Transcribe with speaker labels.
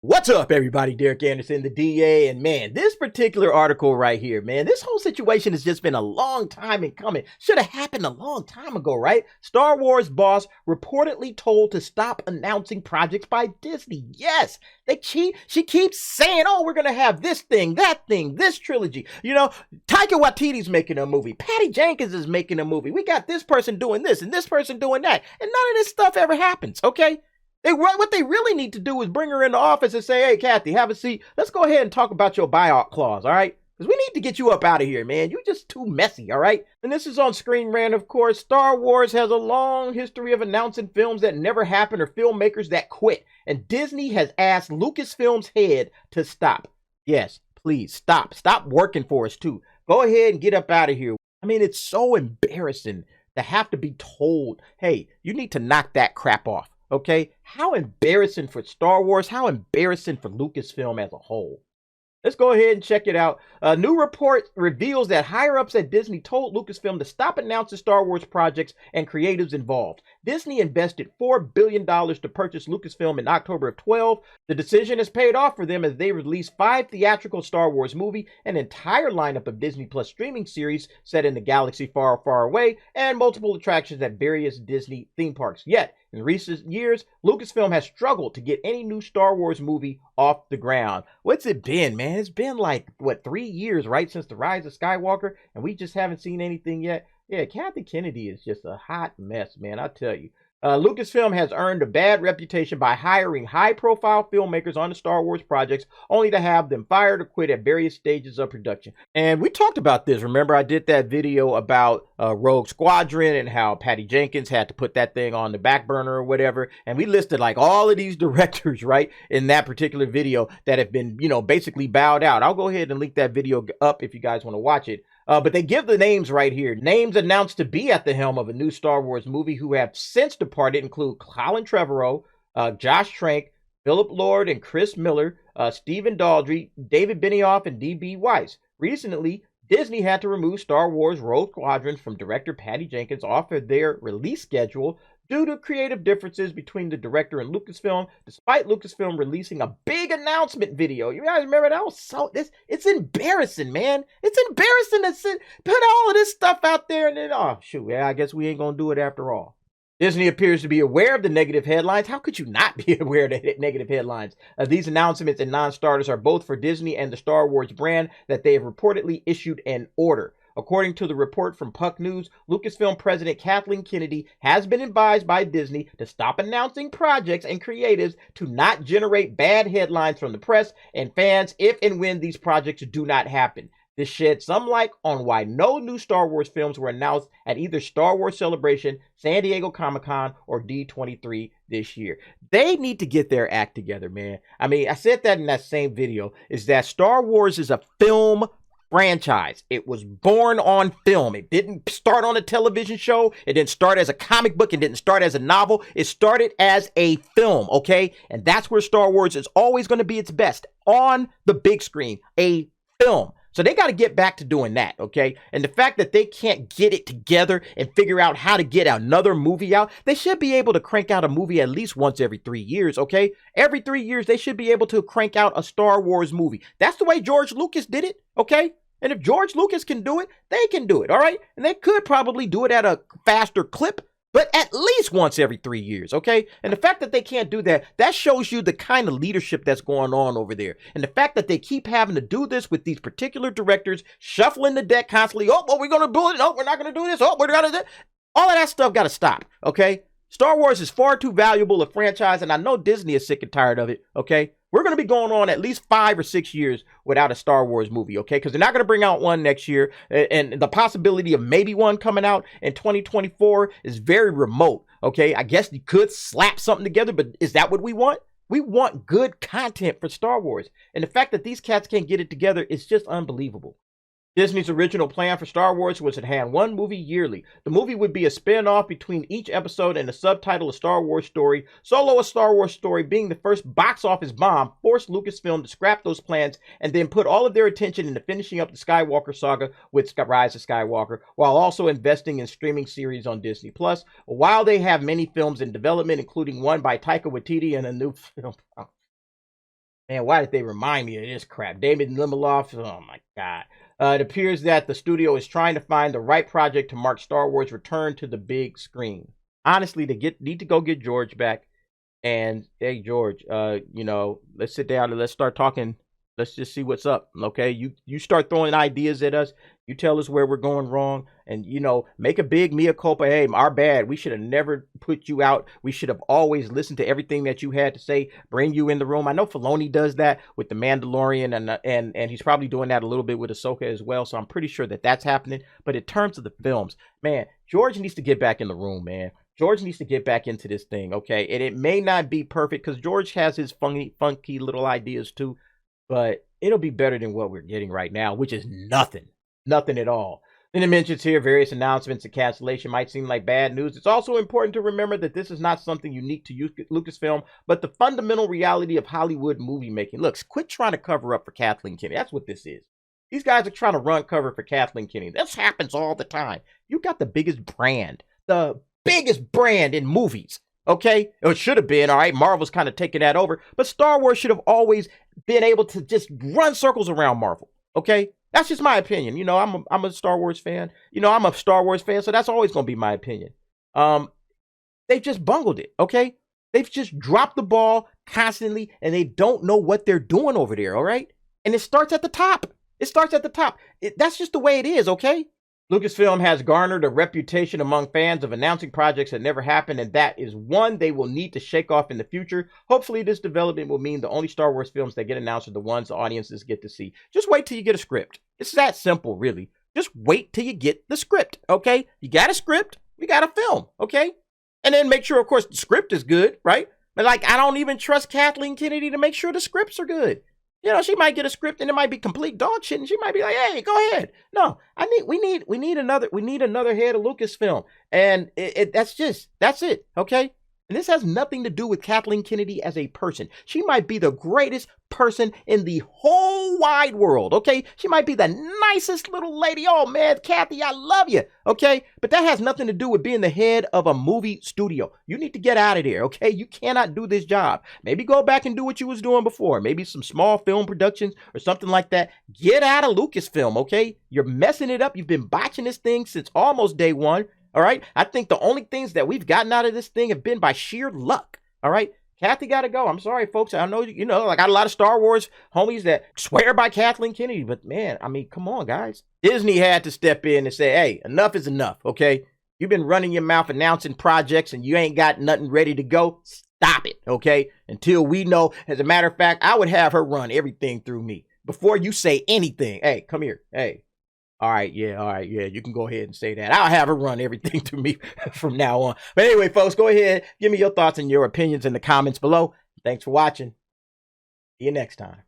Speaker 1: What's up, everybody? Derek Anderson, the DA, and man, this particular article right here, man, this whole situation has just been a long time in coming. Should have happened a long time ago, right? Star Wars boss reportedly told to stop announcing projects by Disney. Yes, she keeps saying, oh, we're gonna have this thing, that thing, this trilogy. You know, Taika Waititi's making a movie. Patty Jenkins is making a movie. We got this person doing this and this person doing that, and none of this stuff ever happens, okay? What they really need to do is bring her in the office and say, hey, Kathy, have a seat. Let's go ahead and talk about your buyout clause, all right? Because we need to get you up out of here, man. You're just too messy, all right? And this is on Screen Rant, of course. Star Wars has a long history of announcing films that never happen or filmmakers that quit. And Disney has asked Lucasfilm's head to stop. Yes, please, stop. Stop working for us, too. Go ahead and get up out of here. I mean, it's so embarrassing to have to be told, hey, you need to knock that crap off. Okay, how embarrassing for Star Wars, how embarrassing for Lucasfilm as a whole. Let's go ahead and check it out. A new report reveals that higher-ups at Disney told Lucasfilm to stop announcing Star Wars projects and creatives involved. Disney invested $4 billion to purchase Lucasfilm in October of 2012. The decision has paid off for them as they released 5 theatrical Star Wars movies, an entire lineup of Disney Plus streaming series set in the galaxy far, far away, and multiple attractions at various Disney theme parks. Yet, in recent years, Lucasfilm has struggled to get any new Star Wars movie off the ground. What's it been, man? It's been like, 3 years, right, since The Rise of Skywalker, and we just haven't seen anything yet? Yeah, Kathleen Kennedy is just a hot mess, man, I tell you. Lucasfilm has earned a bad reputation by hiring high-profile filmmakers on the Star Wars projects, only to have them fired or quit at various stages of production. And we talked about this. Remember, I did that video about Rogue Squadron and how Patty Jenkins had to put that thing on the back burner or whatever. And we listed like all of these directors, right, in that particular video that have been, basically bowed out. I'll go ahead and link that video up if you guys want to watch it. But they give the names right here. Names announced to be at the helm of a new Star Wars movie who have since departed include Colin Trevorrow, Josh Trank, Philip Lord and Chris Miller, Stephen Daldry, David Benioff, and D.B. Weiss. Recently, Disney had to remove Star Wars Rogue Squadron from director Patty Jenkins off of their release schedule due to creative differences between the director and Lucasfilm, despite Lucasfilm releasing a big announcement video. You guys remember that? It's embarrassing, man. It's embarrassing to put all of this stuff out there and then, oh, shoot, yeah, I guess we ain't gonna do it after all. Disney appears to be aware of the negative headlines. How could you not be aware of the negative headlines? These announcements and non-starters are both for Disney and the Star Wars brand that they have reportedly issued an order. According to the report from Puck News, Lucasfilm president Kathleen Kennedy has been advised by Disney to stop announcing projects and creatives to not generate bad headlines from the press and fans if and when these projects do not happen. This sheds some light on why no new Star Wars films were announced at either Star Wars Celebration, San Diego Comic-Con, or D23 this year. They need to get their act together, man. I mean, I said that in that same video, is that Star Wars is a film franchise. It was born on film. It didn't start on a television show. It didn't start as a comic book. It didn't start as a novel. It started as a film, okay? And that's where Star Wars is always going to be its best, on the big screen, a film. So they got to get back to doing that, okay? And the fact that they can't get it together and figure out how to get another movie out, they should be able to crank out a movie at least once every 3 years, okay? Every 3 years, they should be able to crank out a Star Wars movie. That's the way George Lucas did it, okay? And if George Lucas can do it, they can do it, all right? And they could probably do it at a faster clip, but at least once every 3 years, okay? And the fact that they can't do that, that shows you the kind of leadership that's going on over there. And the fact that they keep having to do this with these particular directors, shuffling the deck constantly. Oh, well, we're going to do it. No, we're not going to do this. Oh, we're going to do it. All of that stuff got to stop, okay? Star Wars is far too valuable a franchise, and I know Disney is sick and tired of it, okay? We're going to be going on at least 5 or 6 years without a Star Wars movie, okay? Because they're not going to bring out one next year. And the possibility of maybe one coming out in 2024 is very remote, okay? I guess you could slap something together, but is that what we want? We want good content for Star Wars. And the fact that these cats can't get it together is just unbelievable. Disney's original plan for Star Wars was to have one movie yearly. The movie would be a spin-off between each episode and the subtitle A Star Wars Story. Solo: A Star Wars Story, being the first box office bomb, forced Lucasfilm to scrap those plans and then put all of their attention into finishing up the Skywalker saga with Rise of Skywalker, while also investing in streaming series on Disney+. While they have many films in development, including one by Taika Waititi and a new film Man, why did they remind me of this crap? David Lindelof, oh my God. It appears that the studio is trying to find the right project to mark Star Wars' return to the big screen. Honestly, they need to go get George back. And hey, George, let's sit down and let's start talking. Let's just see what's up. Okay, you start throwing ideas at us. You tell us where we're going wrong, and make a big mea culpa. Hey, our bad. We should have never put you out. We should have always listened to everything that you had to say. Bring you in the room. I know Filoni does that with the Mandalorian, and he's probably doing that a little bit with Ahsoka as well. So I'm pretty sure that that's happening. But in terms of the films, man, George needs to get back in the room, man. George needs to get back into this thing, okay? And it may not be perfect because George has his funky little ideas too, but it'll be better than what we're getting right now, which is nothing at all. Then it mentions here various announcements and cancellation might seem like bad news. It's also important to remember that this is not something unique to Lucasfilm, but the fundamental reality of Hollywood movie making. Look, quit trying to cover up for Kathleen Kennedy. That's what this is. These guys are trying to run cover for Kathleen Kennedy. This happens all the time. You got the biggest brand, in movies, okay? It should have been, all right? Marvel's kind of taking that over, but Star Wars should have always been able to just run circles around Marvel, okay? That's just my opinion. I'm a Star Wars fan. I'm a Star Wars fan, so that's always going to be my opinion. They've just bungled it, okay? They've just dropped the ball constantly, and they don't know what they're doing over there, all right? And it starts at the top. That's just the way it is, okay? Lucasfilm has garnered a reputation among fans of announcing projects that never happened, and that is one they will need to shake off in the future. Hopefully, this development will mean the only Star Wars films that get announced are the ones the audiences get to see. Just wait till you get a script. It's that simple, really. Just wait till you get the script, okay? You got a script, we got a film, okay? And then make sure, of course, the script is good, right? But, I don't even trust Kathleen Kennedy to make sure the scripts are good. She might get a script and it might be complete dog shit, and she might be like, "Hey, go ahead." No, we need another head of Lucasfilm, and that's it, okay? And this has nothing to do with Kathleen Kennedy as a person. She might be the greatest person in the whole wide world, okay? She might be the nicest little lady. Oh, man, Kathy, I love you, okay? But that has nothing to do with being the head of a movie studio. You need to get out of there, okay? You cannot do this job. Maybe go back and do what you was doing before. Maybe some small film productions or something like that. Get out of Lucasfilm, okay? You're messing it up. You've been botching this thing since almost day one. All right. I think the only things that we've gotten out of this thing have been by sheer luck. All right. Kathy got to go. I'm sorry, folks. I know, I got a lot of Star Wars homies that swear by Kathleen Kennedy, but man, come on, guys. Disney had to step in and say, hey, enough is enough. Okay. You've been running your mouth announcing projects and you ain't got nothing ready to go. Stop it. Okay. Until we know. As a matter of fact, I would have her run everything through me before you say anything. Hey, come here. Hey. All right, yeah, you can go ahead and say that. I'll have her run everything to me from now on. But anyway, folks, go ahead. Give me your thoughts and your opinions in the comments below. Thanks for watching. See you next time.